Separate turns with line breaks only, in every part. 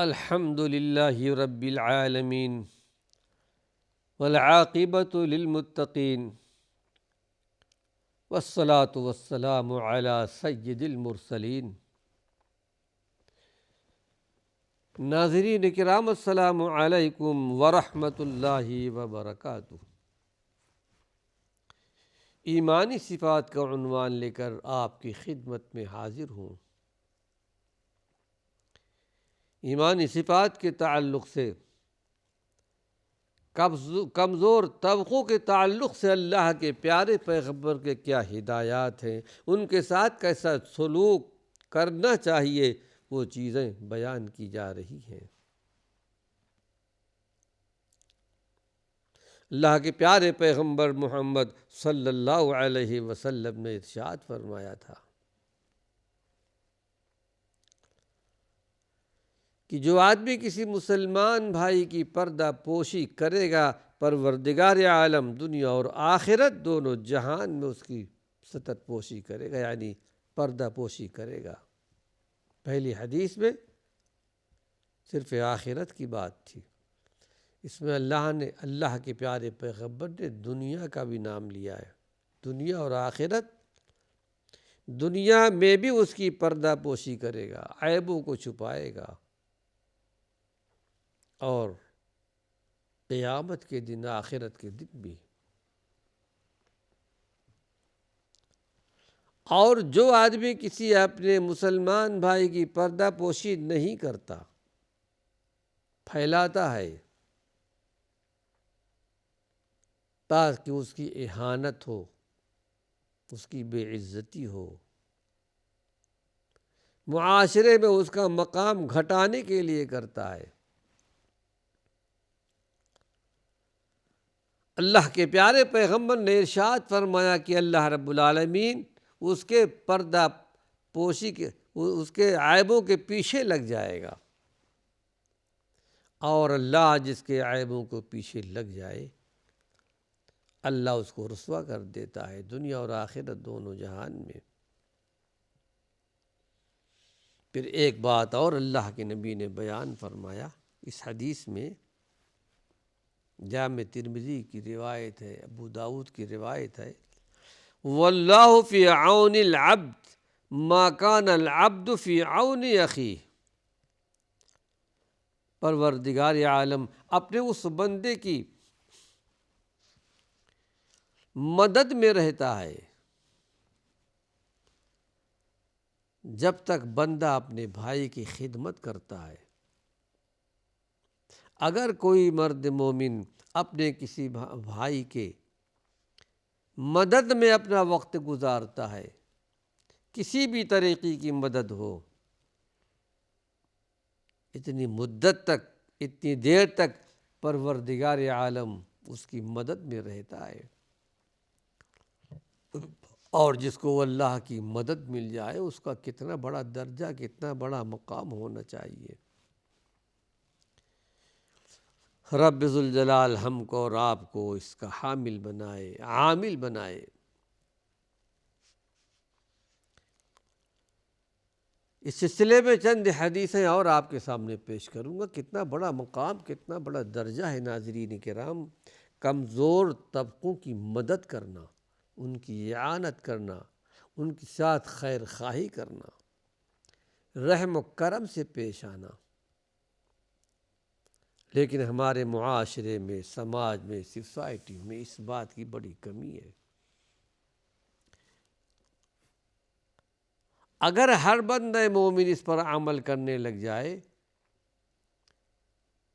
الحمد للہ رب العالمین والعاقبۃ للمتقین والصلاة والسلام علی سید المرسلین۔ ناظرین کرام السلام علیکم ورحمۃ اللہ وبرکاتہ۔ ایمانی صفات کا عنوان لے کر آپ کی خدمت میں حاضر ہوں۔ ایمانی صفات کے تعلق سے کمزور طبقوں کے تعلق سے اللہ کے پیارے پیغمبر کے کیا ہدایات ہیں، ان کے ساتھ کیسا سلوک کرنا چاہیے، وہ چیزیں بیان کی جا رہی ہیں۔ اللہ کے پیارے پیغمبر محمد صلی اللہ علیہ وسلم نے ارشاد فرمایا تھا کہ جو آدمی کسی مسلمان بھائی کی پردہ پوشی کرے گا، پروردگار عالم دنیا اور آخرت دونوں جہان میں اس کی ستر پوشی کرے گا، یعنی پردہ پوشی کرے گا۔ پہلی حدیث میں صرف آخرت کی بات تھی، اس میں اللہ کے پیارے پیغمبر نے دنیا کا بھی نام لیا ہے۔ دنیا اور آخرت، دنیا میں بھی اس کی پردہ پوشی کرے گا، عیبوں کو چھپائے گا، اور قیامت کے دن، آخرت کے دن بھی۔ اور جو آدمی کسی اپنے مسلمان بھائی کی پردہ پوشی نہیں کرتا، پھیلاتا ہے تاکہ اس کی اہانت ہو، اس کی بے عزتی ہو، معاشرے میں اس کا مقام گھٹانے کے لیے کرتا ہے، اللہ کے پیارے پیغمبر نے ارشاد فرمایا کہ اللہ رب العالمین اس کے پردہ پوشی کے، اس کے عیبوں کے پیچھے لگ جائے گا، اور اللہ جس کے عیبوں کو پیچھے لگ جائے، اللہ اس کو رسوا کر دیتا ہے دنیا اور آخرت دونوں جہان میں۔ پھر ایک بات اور اللہ کے نبی نے بیان فرمایا اس حدیث میں، جامع ترمذی کی روایت ہے، ابو داؤد کی روایت ہے، واللہ فی عون العبد ما کان العبد فی عون اخیہ۔ پروردگار عالم اپنے اس بندے کی مدد میں رہتا ہے جب تک بندہ اپنے بھائی کی خدمت کرتا ہے۔ اگر کوئی مرد مومن اپنے کسی بھائی کے مدد میں اپنا وقت گزارتا ہے، کسی بھی طریقے کی مدد ہو، اتنی مدت تک، اتنی دیر تک پروردگار عالم اس کی مدد میں رہتا ہے، اور جس کو اللہ کی مدد مل جائے اس کا کتنا بڑا درجہ، کتنا بڑا مقام ہونا چاہیے۔ رب ذوالجلال ہم کو اور آپ کو اس کا حامل بنائے، عامل بنائے۔ اس سلسلے میں چند حدیثیں اور آپ کے سامنے پیش کروں گا۔ کتنا بڑا مقام، کتنا بڑا درجہ ہے ناظرین کرام، کمزور طبقوں کی مدد کرنا، ان کی اعانت کرنا، ان کے ساتھ خیر خواہی کرنا، رحم و کرم سے پیش آنا۔ لیکن ہمارے معاشرے میں، سماج میں، سوسائٹی میں اس بات کی بڑی کمی ہے۔ اگر ہر بندہ مومن اس پر عمل کرنے لگ جائے،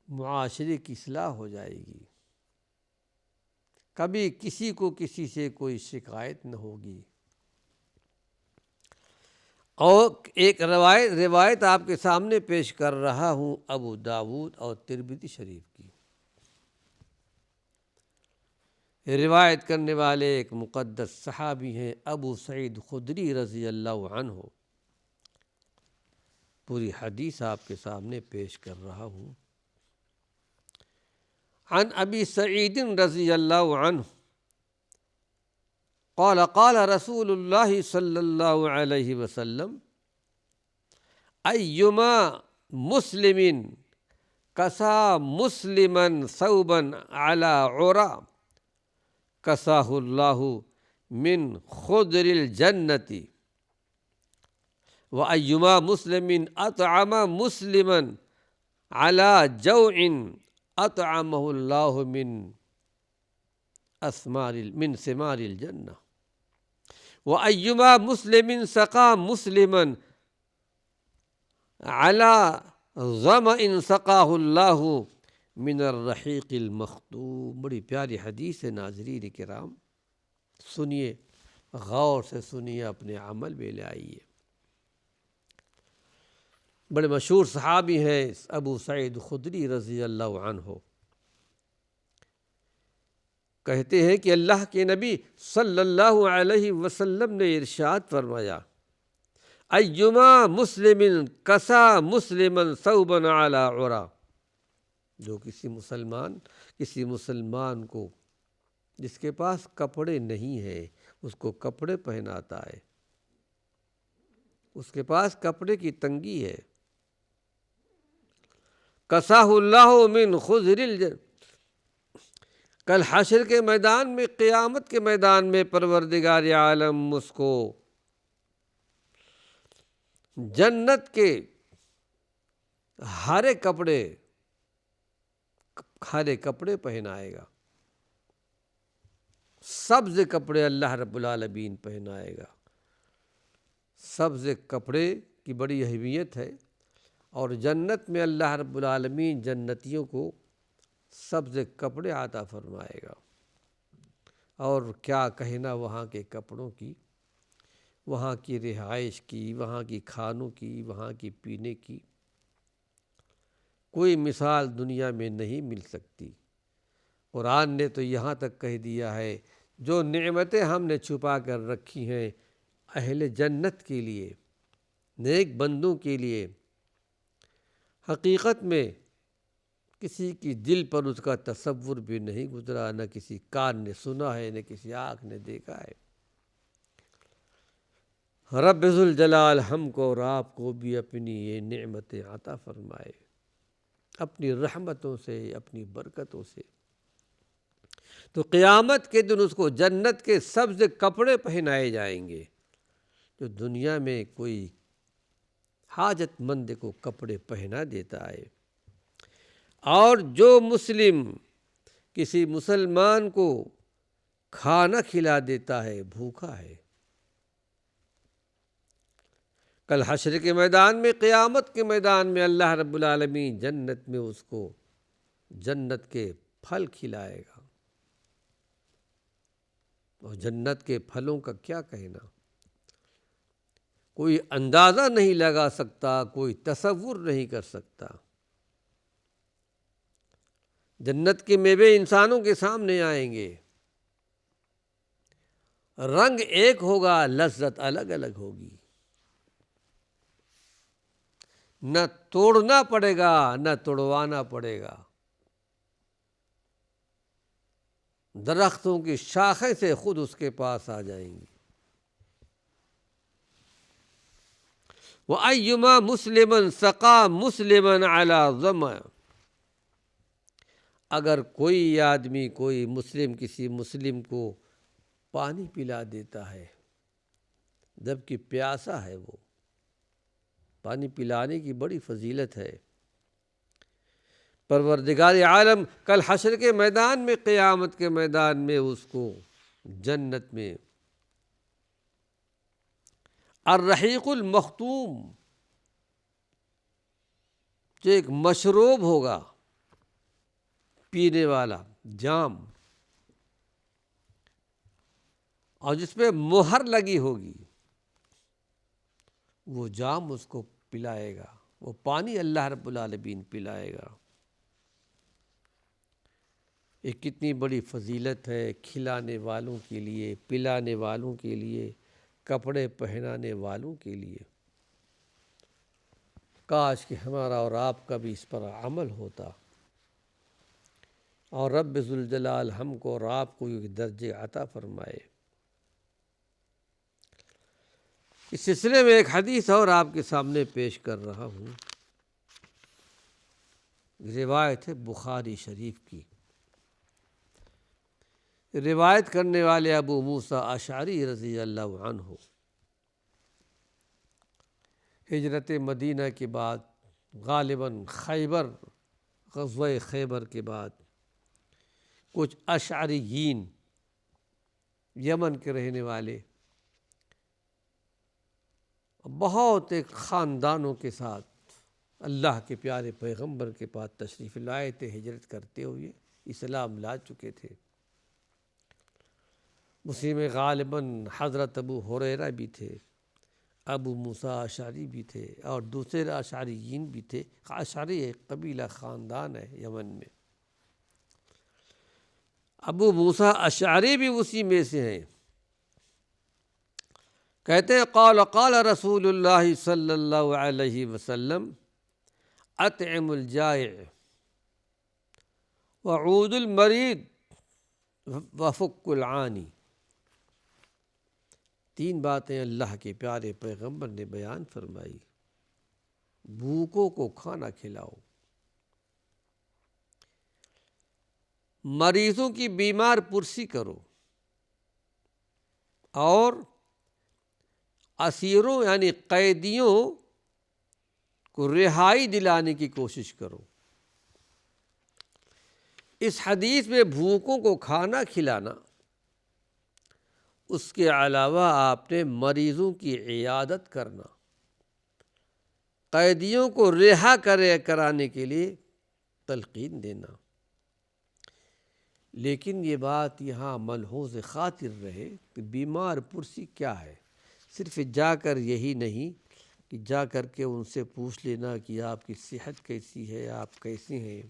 معاشرے کی اصلاح ہو جائے گی، کبھی کسی کو کسی سے کوئی شکایت نہ ہوگی۔ اور ایک روایت آپ کے سامنے پیش کر رہا ہوں، ابو داؤد اور ترمذی شریف کی۔ روایت کرنے والے ایک مقدس صحابی ہیں، ابو سعید خدری رضی اللہ عنہ۔ پوری حدیث آپ کے سامنے پیش کر رہا ہوں۔ عن ابی سعید رضی اللہ عنہ قال قال رسول اللہ صلی اللہ علیہ وسلم ایما مسلم کسا مسلمن ثوبن علی عرا کساہ اللہ من خضر الجنت وأیما مسلم اطعم مسلما علی جوع اطعمہ اللہ من ثمار الجنہ وأیما مسلم سقا مسلما علی ظمأ سقاہ اللہ من الرحیق المختوم۔ بڑی پیاری حدیث ہے ناظرین کرام، سنیے، غور سے سنیے، اپنے عمل میں لے آئیے۔ بڑے مشہور صحابی ہیں ابو سعید خدری رضی اللہ عنہ، کہتے ہیں کہ اللہ کے نبی صلی اللہ علیہ وسلم نے ارشاد فرمایا، ایما مسلم کسا مسلما ثوبا علی عرا، جو کسی مسلمان کو جس کے پاس کپڑے نہیں ہیں اس کو کپڑے پہناتا ہے، اس کے پاس کپڑے کی تنگی ہے، کساہ اللہ من خضر الجنہ، کل حشر کے میدان میں، قیامت کے میدان میں پروردگار عالم اس کو جنت کے ہرے کپڑے پہنائے گا، سبز کپڑے اللہ رب العالمین پہنائے گا۔ سبز کپڑے کی بڑی اہمیت ہے، اور جنت میں اللہ رب العالمین جنتیوں کو سبز کپڑے عطا فرمائے گا۔ اور کیا کہنا وہاں کے کپڑوں کی، وہاں کی رہائش کی، وہاں کی کھانوں کی، وہاں کی پینے کی، کوئی مثال دنیا میں نہیں مل سکتی۔ قرآن نے تو یہاں تک کہہ دیا ہے، جو نعمتیں ہم نے چھپا کر رکھی ہیں اہل جنت کے لیے، نیک بندوں کے لیے، حقیقت میں کسی کی دل پر اس کا تصور بھی نہیں گزرا، نہ کسی کان نے سنا ہے، نہ کسی آنکھ نے دیکھا ہے۔ رب ذوالجلال ہم کو اور آپ کو بھی اپنی یہ نعمتیں عطا فرمائے، اپنی رحمتوں سے، اپنی برکتوں سے۔ تو قیامت کے دن اس کو جنت کے سبز کپڑے پہنائے جائیں گے، جو دنیا میں کوئی حاجت مند کو کپڑے پہنا دیتا ہے۔ اور جو مسلم کسی مسلمان کو کھانا کھلا دیتا ہے، بھوکا ہے، کل حشر کے میدان میں، قیامت کے میدان میں اللہ رب العالمین جنت میں اس کو جنت کے پھل کھلائے گا۔ اور جنت کے پھلوں کا کیا کہنا، کوئی اندازہ نہیں لگا سکتا، کوئی تصور نہیں کر سکتا۔ جنت کے میوے انسانوں کے سامنے آئیں گے، رنگ ایک ہوگا، لذت الگ الگ ہوگی، نہ توڑنا پڑے گا نہ توڑوانا پڑے گا، درختوں کی شاخیں سے خود اس کے پاس آ جائیں گی۔ وَأَيُّمَا مُسْلِمًا سَقَا مُسْلِمًا عَلَى ظَمَأٍ، اگر کوئی آدمی، کوئی مسلم کسی مسلم کو پانی پلا دیتا ہے جبکہ پیاسا ہے، وہ پانی پلانے کی بڑی فضیلت ہے۔ پروردگار عالم کل حشر کے میدان میں، قیامت کے میدان میں اس کو جنت میں الرحیق المختوم، جو ایک مشروب ہوگا، پینے والا جام، اور جس پہ مہر لگی ہوگی، وہ جام اس کو پلائے گا، وہ پانی اللہ رب العالمین پلائے گا۔ یہ کتنی بڑی فضیلت ہے کھلانے والوں کے لیے، پلانے والوں کے لیے، کپڑے پہنانے والوں کے لیے۔ کاش کہ ہمارا اور آپ کا بھی اس پر عمل ہوتا، اور رب ذوالجلال ہم کو اور آپ کو یہ درجے عطا فرمائے۔ اس سلسلے میں ایک حدیث اور آپ کے سامنے پیش کر رہا ہوں۔ روایت ہے بخاری شریف کی۔ روایت کرنے والے ابو موسیٰ اشعری رضی اللہ عنہ ہجرت مدینہ کے بعد غالباً غزوہ خیبر کے بعد کچھ اشعریین یمن کے رہنے والے بہت ایک خاندانوں کے ساتھ اللہ کے پیارے پیغمبر کے پاس تشریف لائے تھے، ہجرت کرتے ہوئے اسلام لا چکے تھے۔ اسی میں غالباً حضرت ابو ہریرہ بھی تھے، ابو موسیٰ اشعری بھی تھے، اور دوسرے اشعریین بھی تھے۔ اشعری ایک قبیلہ خاندان ہے یمن میں۔ ابو موسیٰ اشعری بھی اسی میں سے ہیں۔ کہتے ہیں قال رسول اللہ صلی اللہ علیہ وسلم اطعم الجائع وعود المریض وفک العانی۔ تین باتیں اللہ کے پیارے پیغمبر نے بیان فرمائی۔ بھوکوں کو کھانا کھلاؤ، مریضوں کی بیمار پرسی کرو، اور اسیروں یعنی قیدیوں کو رہائی دلانے کی کوشش کرو۔ اس حدیث میں بھوکوں کو کھانا کھلانا، اس کے علاوہ آپ نے مریضوں کی عیادت کرنا، قیدیوں کو رہا کرانے کے لیے تلقین دینا۔ لیکن یہ بات یہاں ملحوظ خاطر رہے کہ بیمار پرسی کیا ہے؟ صرف جا کر یہی نہیں کہ جا کر کے ان سے پوچھ لینا کہ آپ کی صحت کیسی ہے، آپ کیسے ہیں،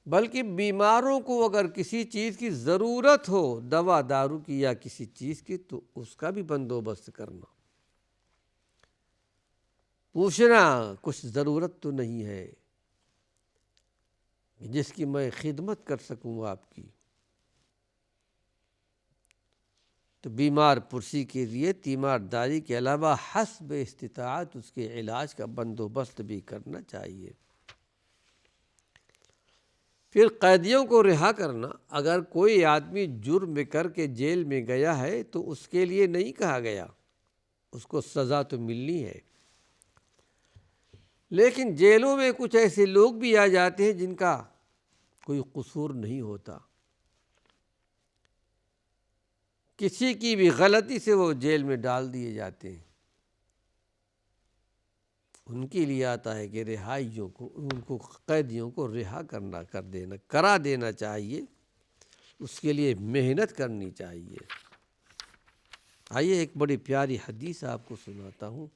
بلکہ بیماروں کو اگر کسی چیز کی ضرورت ہو، دوا دارو کی یا کسی چیز کی، تو اس کا بھی بندوبست کرنا، پوچھنا کچھ ضرورت تو نہیں ہے جس کی میں خدمت کر سکوں آپ کی۔ تو بیمار پرسی کے لیے تیمارداری کے علاوہ حسب استطاعت اس کے علاج کا بندوبست بھی کرنا چاہیے۔ پھر قیدیوں کو رہا کرنا، اگر کوئی آدمی جرم کر کے جیل میں گیا ہے تو اس کے لیے نہیں کہا گیا، اس کو سزا تو ملنی ہے، لیکن جیلوں میں کچھ ایسے لوگ بھی آ جاتے ہیں جن کا کوئی قصور نہیں ہوتا، کسی کی بھی غلطی سے وہ جیل میں ڈال دیے جاتے ہیں۔ ان کے لیے آتا ہے کہ رہائیوں کو، ان کو قیدیوں کو رہا کرا دینا چاہیے، اس کے لیے محنت کرنی چاہیے۔ آئیے ایک بڑی پیاری حدیث آپ کو سناتا ہوں۔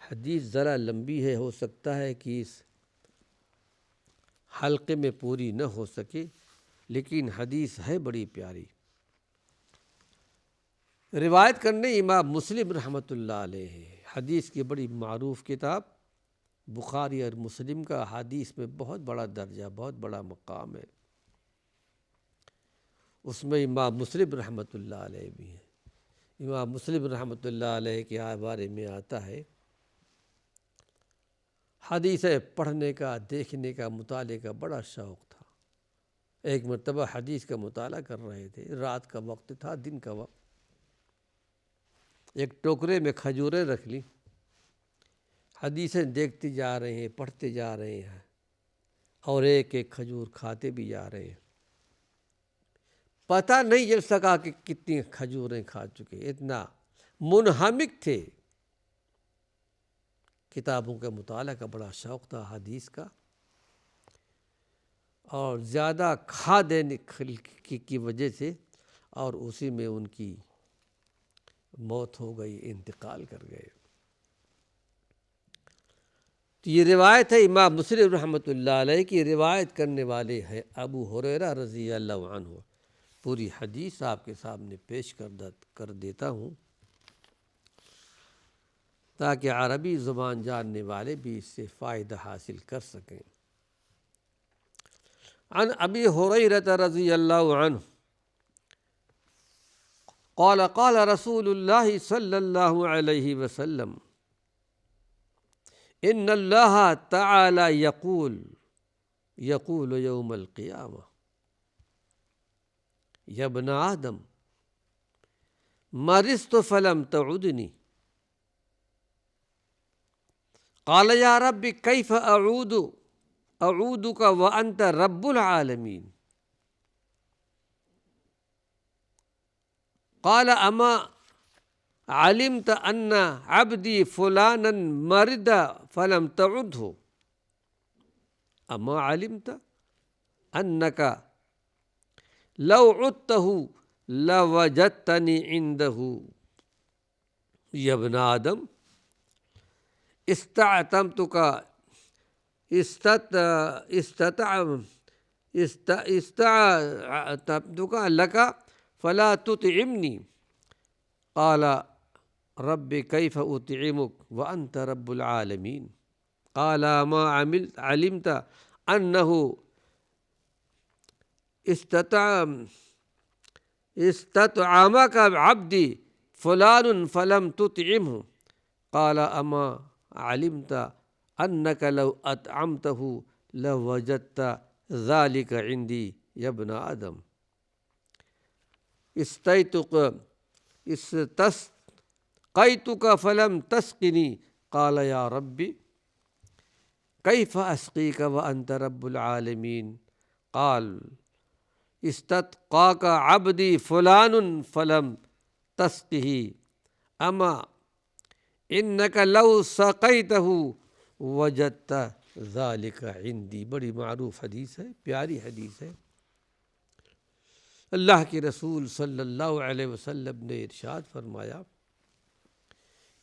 حدیث ذرا لمبی ہے، ہو سکتا ہے کہ اس حلقے میں پوری نہ ہو سکے، لیکن حدیث ہے بڑی پیاری۔ روایت کرنے امام مسلم رحمۃ اللہ علیہ ہے۔ حدیث کی بڑی معروف کتاب بخاری اور مسلم کا حدیث میں بہت بڑا درجہ، بہت بڑا مقام ہے، اس میں امام مسلم رحمۃ اللہ علیہ بھی ہے۔ امام مسلم رحمۃ اللہ علیہ کے بارے میں آتا ہے، حدیثیں پڑھنے کا، دیکھنے کا، مطالعے کا بڑا شوق تھا۔ ایک مرتبہ حدیث کا مطالعہ کر رہے تھے، رات کا وقت تھا، دن کا وقت، ایک ٹوکرے میں کھجوریں رکھ لی، حدیثیں دیکھتے جا رہے ہیں، پڑھتے جا رہے ہیں، اور ایک ایک کھجور کھاتے بھی جا رہے ہیں۔ پتہ نہیں چل سکا کہ کتنی کھجوریں کھا چکے، اتنا منہمک تھے۔ کتابوں کا مطالعہ کا بڑا شوق تھا، حدیث کا، اور زیادہ کھا دینے کی وجہ سے، اور اسی میں ان کی موت ہو گئی، انتقال کر گئے۔ تو یہ روایت ہے امام مسلم رحمۃ اللہ علیہ کی، روایت کرنے والے ہیں ابو ہریرہ رضی اللہ عنہ۔ پوری حدیث آپ کے سامنے پیش کر دیتا ہوں تاکہ عربی زبان جاننے والے بھی اس سے فائدہ حاصل کر سکیں۔ عن ابی ہریرہ رضی اللہ عنہ قال رسول اللہ صلی اللہ علیہ وسلم ان اللہ تعالی یقول یوم القیامہ یا ابن آدم مرضت فلم تعدنی قال یا رب کیف اعودک وانت رب العالمین قال اما علمت ان عبدی فلانا مرض فلم تعدہ اما علمت انک لو عدتہ لوجدتنی عندہ یا ابن آدم استعتمتک لک فلا تطعمنی قال رب کیف اطعمک وانت رب العالمین قال ما علمت انہ استطعمک عبدی فلان فلم تطعمہ قال اما علمت انک لو اطعمتہ لوجدت ذلک عندی یا ابن آدم استسقیتک فلم تسقنی قال یا ربی کیف اسقیک وانت رب العالمین قال استسقاک عبدی فلان فلم تسقہ اما انک لو سقیتہ وجدت ذلک عندی. بڑی معروف حدیث ہے، پیاری حدیث ہے. اللہ کے رسول صلی اللہ علیہ وسلم نے ارشاد فرمایا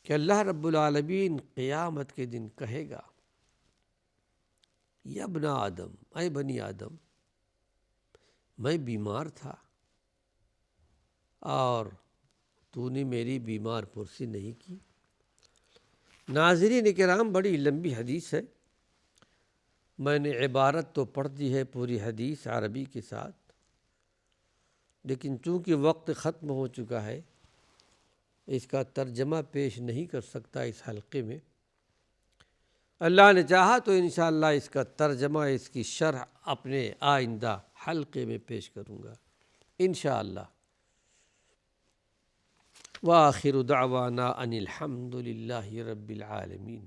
کہ اللہ رب العالمین قیامت کے دن کہے گا یا ابن آدم، اے بنی آدم، میں بیمار تھا اور تو نے میری بیمار پرسی نہیں کی. ناظرین کرام، بڑی لمبی حدیث ہے. میں نے عبارت تو پڑھ دی ہے پوری حدیث عربی کے ساتھ، لیکن چونکہ وقت ختم ہو چکا ہے اس کا ترجمہ پیش نہیں کر سکتا اس حلقے میں. اللہ نے چاہا تو انشاءاللہ اس کا ترجمہ، اس کی شرح اپنے آئندہ حلقے میں پیش کروں گا انشاءاللہ. وآخر دعوانا ان الحمد للہ رب العالمین.